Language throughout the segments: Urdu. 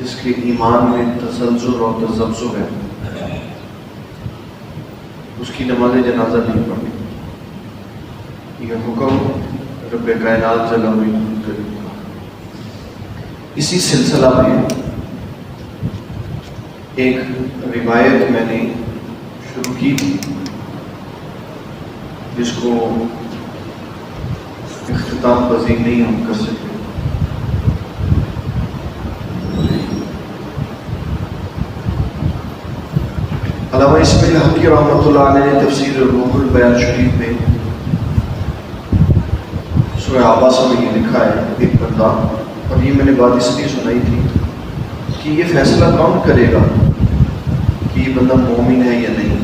جس کے ایمان میں تسلسل اور تذبذب ہے اس کی نماز جنازہ نہیں پڑھنی. یہ حکم رب کائنات جل وعلا کرے. اسی سلسلہ میں ایک روایت میں نے شروع کی تھی جس کو اختتام پذیر نہیں ہم کر سکتے. علامہ اسماعیل حقی رحمۃ اللہ علیہ نے تفسیر روح البیان شریف میں سورہ عباسہ میں یہ لکھا ہے ایک بندہ، اور یہ میں نے بات اس لیے سنائی تھی کہ یہ فیصلہ کون کرے گا کہ یہ بندہ مومن ہے یا نہیں.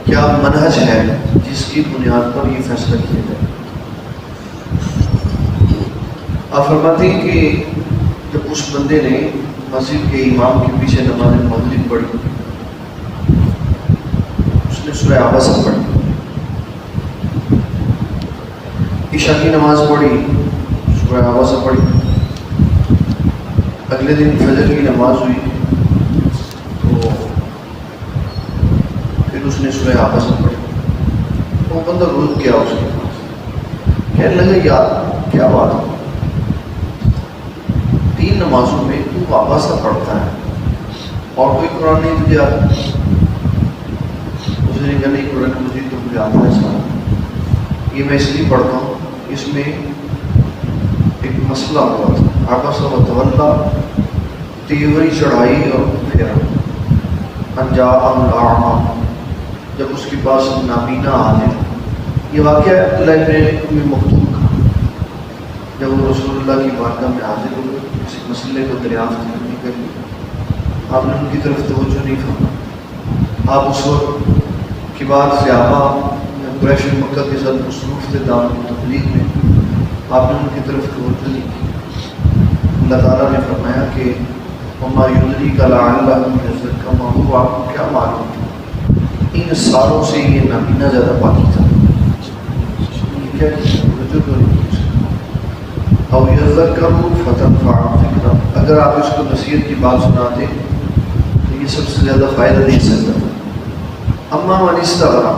کیا منہج ہے جس کی بنیاد پر یہ فیصلہ کیا جائے؟ آپ فرماتے ہیں کہ جب اس بندے نے مسجد کے امام کے پیچھے نماز مغرب پڑھی، اس نے سورہ عباسہ پڑھی، عشاء کی نماز پڑھی، سورہ عباسہ پڑھی، اگلے دن فجر کی نماز ہوئی تو پھر اس نے سورہ عباسہ پڑھی. وہ بندہ روز گیا اس کے پاس، کہنے لگا یار کیا بات ہے، 3 نمازوں میں تو عباسہ پڑھتا ہے اور کوئی قرآن نہیں تجھے آتا؟ اس نے کہا نہیں قرآن مجید تو مجھے آتا ہے سارا، یہ میں اس لیے پڑھتا ہوں. اس میں ایک مسئلہ ہوا تھا، عباسہ و تولیٰ، تیوری چڑھائی اور پھیرا، ان جاءہ الأعمى، جب اس کے پاس نابینا آ جائے. یہ واقعہ عبداللہ بن ام مکتوم کا، جب وہ رسول اللہ کی بارگاہ میں حاضر ہوئے کسی مسئلے کو دریافت کرنے کے لیے، آپ نے ان کی طرف توجہ نہیں فرمائی. آپ اس وقت کبار صحابہ قریش مکہ کے ساتھ مصروف تھے دعوت تبلیغ میں، آپ نے ان کی طرف توجہ نہیں کی. اللہ تعالیٰ نے فرمایا کہ وما یدریک لعلہ یزکیٰ، آپ کو کیا معلوم ان ساروں سے یہ نابینا زیادہ پاکی تھا. کیا او یذکر فتنفعہ الذکریٰ، اگر آپ اس کو نصیحت کی بات سناتے تو یہ سب سے زیادہ فائدہ دے سکتا تھا. اما من استغرق،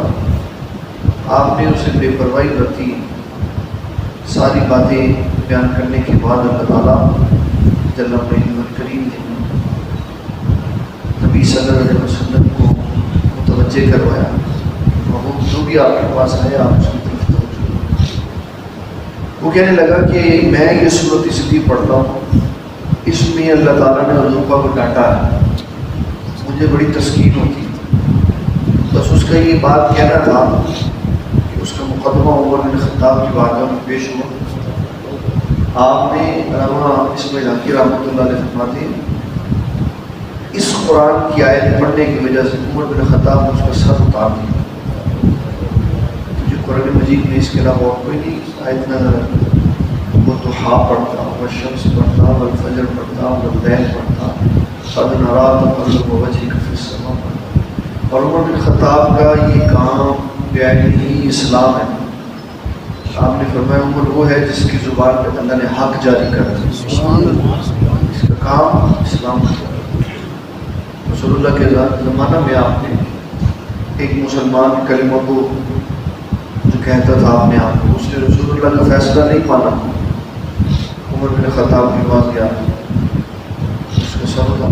آپ نے اسے بے پرواہی برتی. ساری باتیں بیان کرنے کے بعد اللہ تعالیٰ جل وعلا کریم نے نبی صلی اللہ علیہ وسلم کو متوجہ کروایا، اور وہ جو بھی آپ کے پاس آیا آپ اس کی طرف توجہ. وہ کہنے لگا کہ میں یہ صورت اس لیے پڑھتا ہوں، اس میں اللہ تعالیٰ نے حضور کو ڈانٹا ہے، مجھے بڑی تسکین ہوتی. بس اس کا یہ بات کہنا تھا کہ اس کا مقدمہ عمر بن خطاب کی بارگاہ میں پیش ہوا. آپ نے علامہ اسماعیل حقی رحمۃ اللہ علیہ فرماتے ہیں اس قرآن کی آیت پڑھنے کی وجہ سے عمر بن خطاب نے اس کا سر اتار دیا. مجھے قرآن مجید میں اس کے علاوہ اور کوئی نہیں آیت نظر آتی. وہ ضحیٰ پڑھتا، والشمس پڑھتا، والفجر پڑھتا، واللیل پڑھتا، قد نری تقلب وجهک فی السماء پڑھتا. اور عمر بن خطاب کا یہ کام بیانی اسلام ہے. آپ نے فرمایا عمر وہ ہے جس کی زبان پہ اللہ نے حق جاری کر دیا، اس کا کام اسلام ہے. رسول اللہ کے زمانہ میں آپ نے ایک مسلمان کلمہ کو جو کہتا تھا آپ نے آپ کو، اس نے رسول اللہ کا فیصلہ نہیں مانا. عمر بن خطاب کے پاس گیا، اس کا سر تھا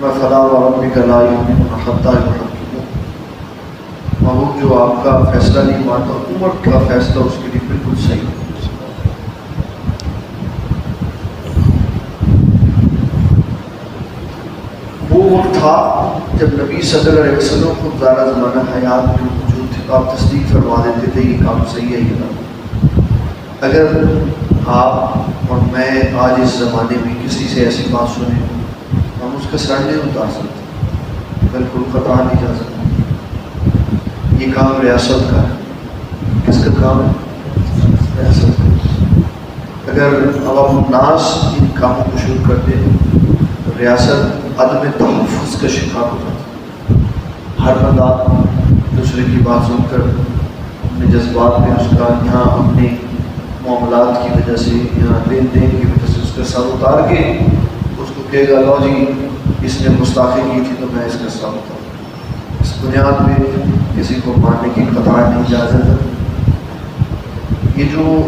فلا وربک لا یؤمنون حتی یحکموک، محبوب جو آپ کا فیصلہ نہیں مانتا، عمر کا فیصلہ اس کے لیے بالکل صحیح. وہ وقت تھا جب نبی صلی اللہ علیہ وسلم کو زیادہ زمانہ حیات میں موجود تھے، آپ تصدیق فرما دیتے تھے یہ کام صحیح ہے یہ کام. اگر آپ اور میں آج اس زمانے میں کسی سے ایسی بات سنیں ہم اس کا سر نہیں اتار سکتے، بالکل قطع نہیں جا سکتے. یہ کام ریاست کا ہے. کس کا کام ہے؟ ریاست کا. اگر عوام الناس ان کاموں کو شروع کر دیں تو ریاست عدم تحفظ کا شکار ہو جاتا ہے. ہر بندہ دوسرے کی بات سن کر اپنے جذبات میں اس کا یہاں اپنے معاملات کی وجہ سے، یہاں لین دین کی وجہ سے اس اس کا سر اتار کے اس کو کہے گا لو جی اس نے گستاخی کی تھی تو میں اس کا سر اتاروں. اس بنیاد پہ کسی کو مارنے کی قطعی نہیں اجازت ہے. یہ جو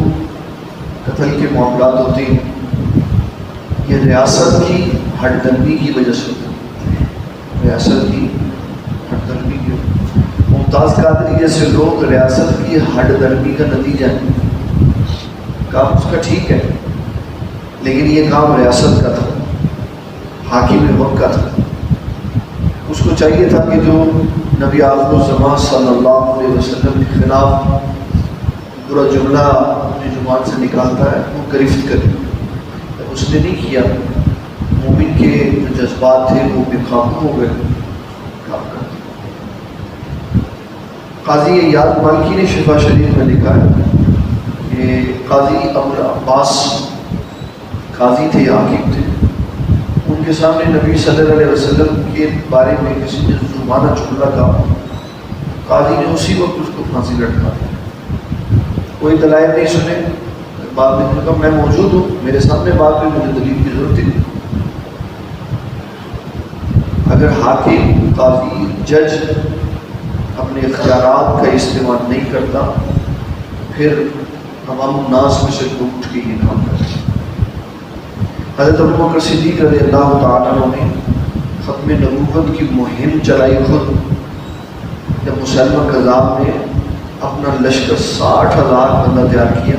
قتل کے معاملات ہوتے ہیں یہ ریاست کی ہٹ درمی کی وجہ سے ہوتے ہیں. ریاست کی ہٹ درمی کی ممتاز قادری جیسے لوگ ریاست کی ہٹ درمی کا نتیجہ ہے. کام اس کا ٹھیک ہے لیکن یہ کام ریاست کا تھا, حاکم وقت کا تھا. اس کو چاہیے تھا کہ جو نبی آخر الزمان صلی اللہ علیہ وسلم کے خلاف برا جملہ اپنی زبان سے نکالتا ہے وہ گرفت کرے. اس نے نہیں کیا. مومن کے جو جذبات تھے وہ بے قابو ہو گئے. کام کر قاضی یاد مالکی نے شفا شریف میں لکھا ہے کہ قاضی ابو عباس قاضی تھے, حاکم تھے. ان کے سامنے نبی صلی اللہ علیہ وسلم کے بارے میں کسی نے زبانہ جملہ کہا, قاضی نے اسی وقت اس کو پھانسی لٹکا دیا. کوئی دلائل نہیں سنے. بعد میں کہا میں موجود ہوں, میرے سامنے بات میں مجھے دلیل کی ضرورت ہی نہیں. اگر حاکم, قاضی, جج اپنے اختیارات کا استعمال نہیں کرتا پھر عوام الناس میں سے اٹھ کے یہ کام کرتے. حضرت ابوبکر صدیق رضی اللہ تعالیٰ عنہ نے ختم نبوت کی مہم چلائی خود. جب مسلمہ کذاب نے اپنا لشکر 60,000 بندہ تیار کیا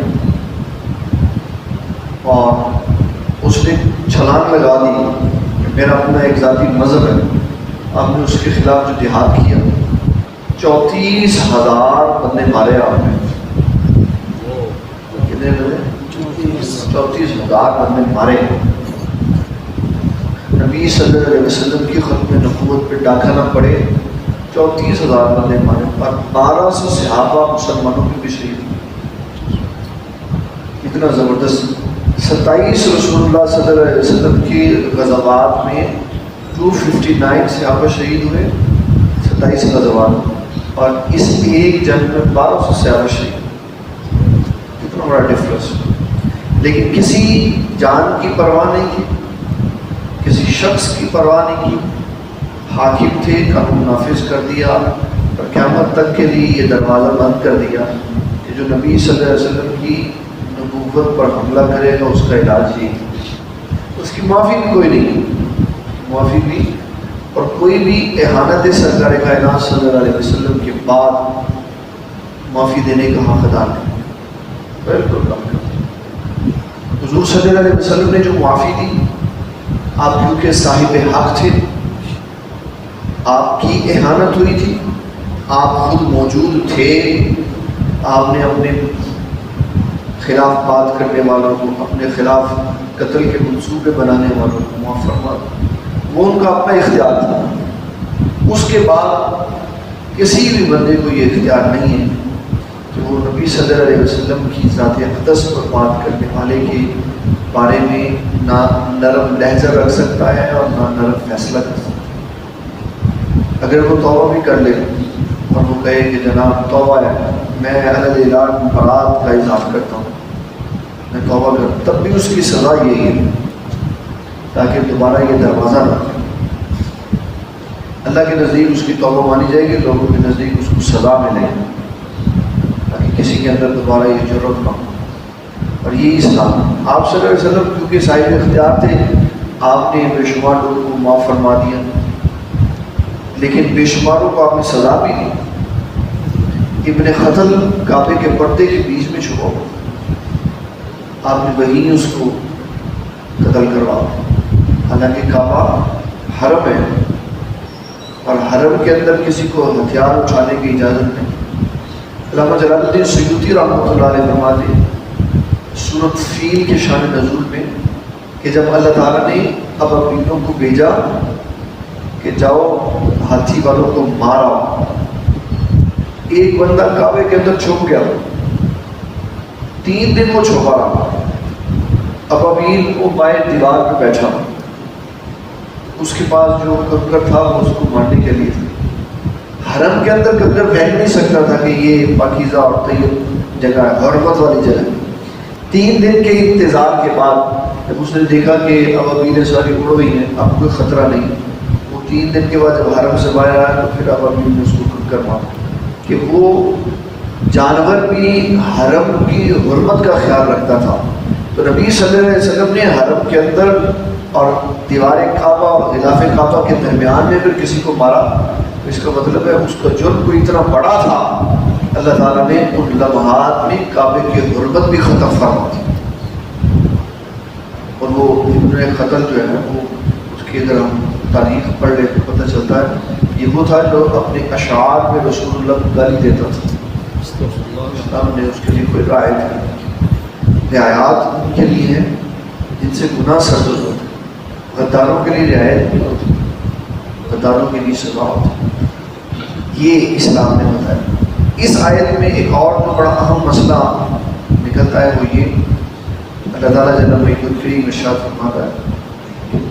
اور اس نے چھلانگ لگا دی کہ میرا اپنا ایک ذاتی مذہب ہے, آپ نے اس کے خلاف جو جہاد کیا 34,000 بندے مارے. آپ نے کتنے بندے؟ 34,000 بندے مارے. نبی صلی اللہ علیہ وسلم کی ختم نبوت پہ ڈاکہ نہ پڑے, 34,000 بندے مارے اور 1200 صحابہ مسلمانوں کی بھی شہید. اتنا زبردست. 27 رسول اللہ صلی اللہ علیہ وسلم کی غزوات میں 259 صحابہ شہید ہوئے, 27 غزوات, اور اس ایک جنگ میں 1200 صحابہ شہید. کتنا بڑا ڈفرنس. لیکن کسی جان کی پرواہ نہیں کی, کسی شخص کی پرواہ نہیں کی. حاکم تھے, قانون نافذ کر دیا اور قیامت تک کے لیے یہ دروازہ بند کر دیا کہ جو نبی صلی اللہ علیہ وسلم کی نبوت پر حملہ کرے گا اس کا علاج ہی, اس کی معافی بھی کوئی نہیں. معافی بھی اور کوئی بھی احانت سرکار کائنات صلی اللہ علیہ وسلم کے بعد معافی دینے کا حق ادا نہیں. بالکل حضور صلی اللہ علیہ وسلم نے جو معافی دی, آپ کیونکہ صاحب حق تھے, آپ کی احانت ہوئی تھی, آپ خود موجود تھے, آپ نے اپنے خلاف بات کرنے والوں کو, اپنے خلاف قتل کے منصوبے بنانے والوں کو معاف فرما. وہ ان کا اپنا اختیار تھا. اس کے بعد کسی بھی بندے کو یہ اختیار نہیں ہے کہ وہ نبی صلی اللہ علیہ وسلم کی ذات اقدس پر بات کرنے والے کے بارے میں نہ نرم لہجہ رکھ سکتا ہے اور نہ نرم فیصلہ کر سکتا ہے. اگر وہ توبہ بھی کر لے اور وہ کہے کہ جناب توبہ ہے, میں اہل اعلان برات کا اظہار کرتا ہوں, میں توبہ کروں, تب بھی اس کی سزا یہی ہے تاکہ دوبارہ یہ دروازہ نہ کرے. اللہ کے نزدیک اس کی توبہ مانی جائے گی, لوگوں کے نزدیک اس کو سزا ملے تاکہ کسی کے اندر دوبارہ یہ جرات نہ ہو. اور یہی اسلام. آپ صلی اللہ علیہ وسلم کیونکہ صاحب اختیار تھے, آپ نے بے شمار لوگوں کو معاف فرما دیا, لیکن بے شماروں کو آپ نے سزا بھی دی. ابن قتل کعبے کے پردے کے بیچ میں چھپا, آپ نے وہیں اس کو قتل کروا. حالانکہ کعبہ حرم ہے اور حرم کے اندر کسی کو ہتھیار اٹھانے کی اجازت نہیں. علامہ جلال الدین سیوطی رحمۃ اللہ علیہ فرماتے ہیں سورۃ فیل کے شان نزول میں کہ جب اللہ تعالیٰ نے ابابیلوں کو بھیجا کہ جاؤ ہاتھی والوں کو مارا, ایک بندہ کعبے کے اندر چھپ گیا, 3 دن وہ چھپا رہا. ابابیل وہ باہر دیوار پہ بیٹھا, اس کے پاس جو کنکر تھا وہ اس کو مارنے کے لیے تھا. حرم کے اندر کنکر پھینک نہیں سکتا تھا کہ یہ پاکیزہ اور طیب جگہ ہے, حرمت والی جگہ ہے. 3 دن کے انتظار کے بعد جب اس نے دیکھا کہ ابابیلیں ساری اڑ گئی ہیں، اب کوئی خطرہ نہیں، وہ 3 دن کے بعد جب حرم سے باہر آیا تو پھر ابابیل نے اس کو خود کر مارا کہ وہ جانور بھی حرم کی حرمت کا خیال رکھتا تھا. تو نبی صلی اللہ علیہ وسلم نے حرم کے اندر اور دیوار کعبہ اور غلاف کعبہ کے درمیان میں اگر کسی کو مارا تو اس کا مطلب ہے اس کا جرم کوئی اتنا بڑا تھا، اللہ تعالیٰ نے ان لمحات میں کعبے کی حرمت بھی ختم فرما دی. اور وہ ابن قتل جو ہے وہ اس کی اگر ہم تاریخ پڑھ لیں تو پتہ چلتا ہے یہ وہ تھا جو اپنے اشعار میں رسول اللہ کو گالی دیتا تھا. اسلام نے اس کے لیے کوئی رعایت نہیں. رعایات ان کے لیے ہیں جن سے گناہ سرزد ہوتے ہیں، غداروں کے لیے رعایت نہیں ہوتی، غداروں کے لیے سزا ہوتی. یہ اسلام نے بتایا. اس آیت میں ایک اور جو بڑا اہم مسئلہ نکلتا ہے وہ یہ، اللہ تعالیٰ جل مجدہ الکریم ارشاد فرماتا ہے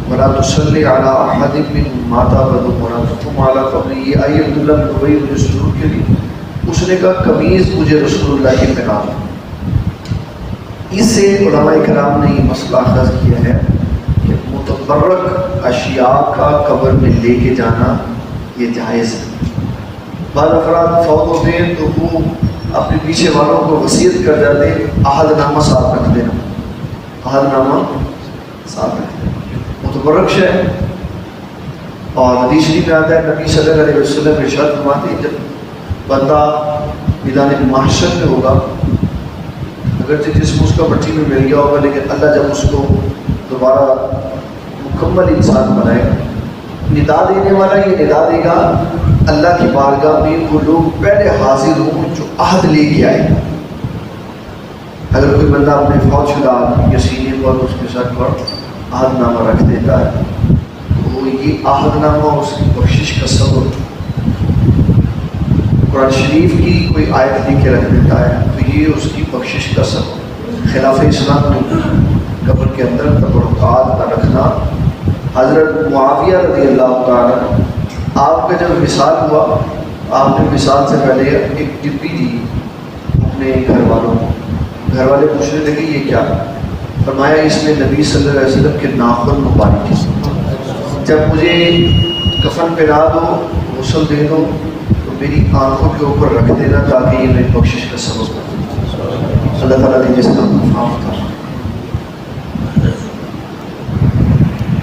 وَلَا تُصَلِّ عَلَىٰ أَحَدٍ مِّنْهُمْ مَاتَ أَبَدًا وَلَا تَقُمْ عَلَىٰ قَبْرِهِ. یہ آیت عبداللہ بن ابی بن سلول کے لیے، اس نے کہا قمیض مجھے رسول اللہ کی پہنا دو. اس سے علماء کرام نے یہ مسئلہ اخذ کیا ہے کہ متبرک اشیاء کا قبر میں لے کے جانا یہ جائز ہے. بعض افراد فوت ہوتے ہیں تو وہ اپنے پیچھے والوں کو وصیت کر جاتے ہیں عہد نامہ ساتھ رکھ دینا، عہد نامہ ساتھ رکھ دینا متبرک شے. اور حدیث شریف میں آتا ہے نبی صلی اللہ علیہ وسلم ارشاد فرماتے ہیں جب بندہ میدان محشر میں ہوگا، اگرچہ جسم اس کا مٹی میں مل گیا ہوگا لیکن اللہ جب اس کو دوبارہ مکمل انسان بنائے گا، ندا دینے والا یہ ندا دے گا اللہ کی بارگاہ میں وہ لوگ پہلے حاضر ہوں جو عہد لے کے آئے. اگر کوئی بندہ اپنے فوت شدہ آدمی کے سینے پر اس کے سر پر عہد نامہ رکھ دیتا ہے تو یہ عہد نامہ اس کی بخشش کا سبب. قرآن شریف کی کوئی آیت لے کے رکھ دیتا ہے تو یہ اس کی بخشش کا سبب. خلاف اسلام نے قبر کے اندر تبرکات کا رکھنا. حضرت معاویہ رضی اللہ تعالیٰ آپ کا جب وصال ہوا، آپ نے وصال سے پہلے ایک ڈبی دی اپنے گھر والوں کو. گھر والے پوچھنے لگے یہ کیا؟ فرمایا اس میں نبی صلی اللہ علیہ وسلم کے ناخن مبارک ہیں، جب مجھے کفن پہنا دو، غسل دے دو تو میری آنکھوں کے اوپر رکھ دینا تاکہ یہ میری بخشش کا سبب ہو. اللہ تعالیٰ نے جس کا